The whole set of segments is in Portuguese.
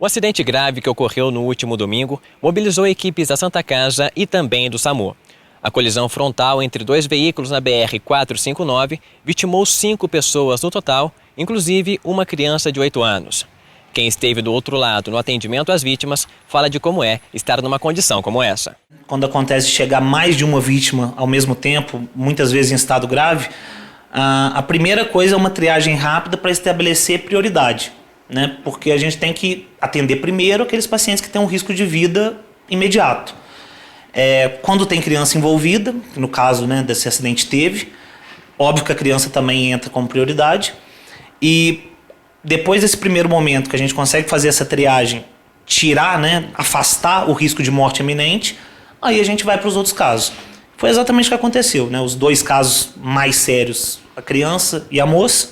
O acidente grave que ocorreu no último domingo mobilizou equipes da Santa Casa e também do SAMU. A colisão frontal entre dois veículos na BR-459 vitimou 5 pessoas no total, inclusive uma criança de 8 anos. Quem esteve do outro lado no atendimento às vítimas fala de como é estar numa condição como essa. Quando acontece chegar mais de uma vítima ao mesmo tempo, muitas vezes em estado grave, a primeira coisa é uma triagem rápida para estabelecer prioridade, né? Porque a gente tem que atender primeiro aqueles pacientes que têm um risco de vida imediato. Quando tem criança envolvida, no caso, né, desse acidente teve, óbvio que a criança também entra como prioridade. E depois desse primeiro momento que a gente consegue fazer essa triagem, tirar, né, afastar o risco de morte iminente, aí a gente vai para os outros casos. Foi exatamente o que aconteceu, né? Os 2 casos mais sérios, a criança e a moça,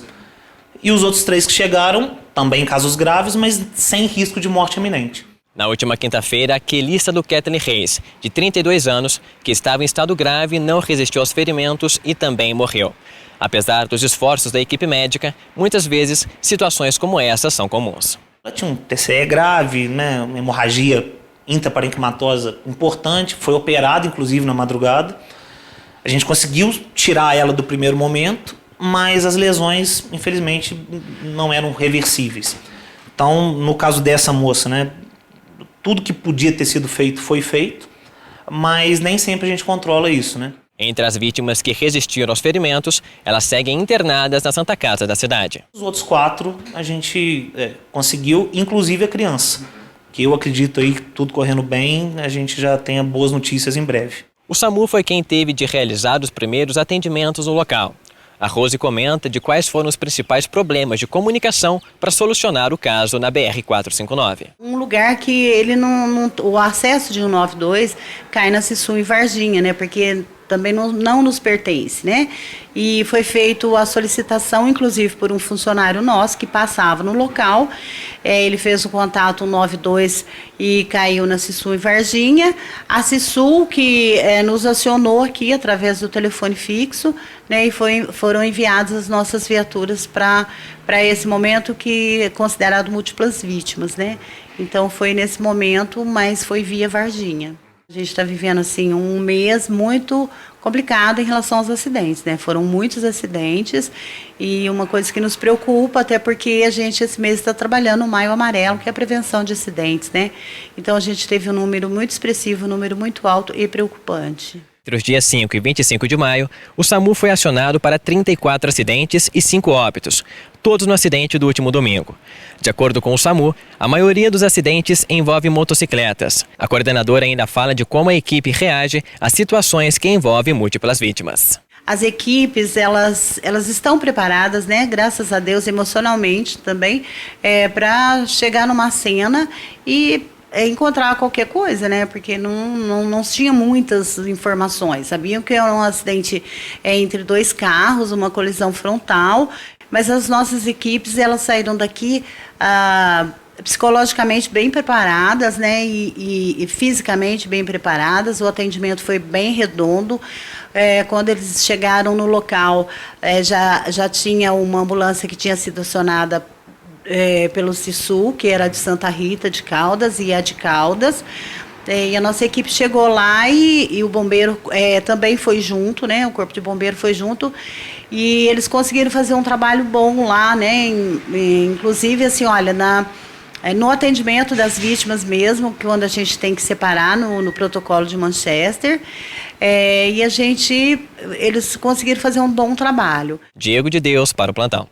e os outros 3 que chegaram, também casos graves, mas sem risco de morte iminente. Na última quinta-feira, a quelista do Kathleen Reis, de 32 anos, que estava em estado grave, não resistiu aos ferimentos e também morreu. Apesar dos esforços da equipe médica, muitas vezes situações como essa são comuns. Ela tinha um TCE grave, né, uma hemorragia intraparenquimatosa importante, foi operada inclusive na madrugada. A gente conseguiu tirar ela do primeiro momento, mas as lesões, infelizmente, não eram reversíveis. Então, no caso dessa moça, né, tudo que podia ter sido feito foi feito, mas nem sempre a gente controla isso, né? Entre as vítimas que resistiram aos ferimentos, elas seguem internadas na Santa Casa da cidade. Os outros 4 a gente conseguiu, inclusive a criança, que eu acredito aí que tudo correndo bem, a gente já tenha boas notícias em breve. O SAMU foi quem teve de realizar os primeiros atendimentos no local. A Rose comenta de quais foram os principais problemas de comunicação para solucionar o caso na BR-459. Um lugar que ele o acesso de 192 cai na Cissu e Varginha, né? Porque também não nos pertence, né? E foi feita a solicitação, inclusive por um funcionário nosso que passava no local. Ele fez o contato 192 e caiu na Cissu e Varginha. A Cissu que nos acionou aqui através do telefone fixo, né? E foram enviadas as nossas viaturas para esse momento que é considerado múltiplas vítimas, né? Então foi nesse momento, mas foi via Varginha. A gente está vivendo assim um mês muito complicado em relação aos acidentes, né? Foram muitos acidentes e uma coisa que nos preocupa, até porque a gente esse mês está trabalhando o Maio Amarelo, que é a prevenção de acidentes, né? Então a gente teve um número muito expressivo, um número muito alto e preocupante. Entre os dias 5 e 25 de maio, o SAMU foi acionado para 34 acidentes e 5 óbitos, todos no acidente do último domingo. De acordo com o SAMU, a maioria dos acidentes envolve motocicletas. A coordenadora ainda fala de como a equipe reage a situações que envolvem múltiplas vítimas. As equipes, elas estão preparadas, né, graças a Deus, emocionalmente também, para chegar numa cena e encontrar qualquer coisa, né? Porque não tinha muitas informações. Sabiam que era um acidente entre 2 carros, uma colisão frontal, mas as nossas equipes, elas saíram daqui psicologicamente bem preparadas, né? E fisicamente bem preparadas. O atendimento foi bem redondo. Quando eles chegaram no local, já tinha uma ambulância que tinha sido acionada pelo Cissu, que era de Santa Rita de Caldas e a de Caldas, e a nossa equipe chegou lá e o bombeiro também foi junto, né? O corpo de bombeiro foi junto e eles conseguiram fazer um trabalho bom lá, né? Inclusive, assim, olha, no atendimento das vítimas mesmo, quando a gente tem que separar no protocolo de Manchester, e eles conseguiram fazer um bom trabalho. Diego de Deus para o plantão.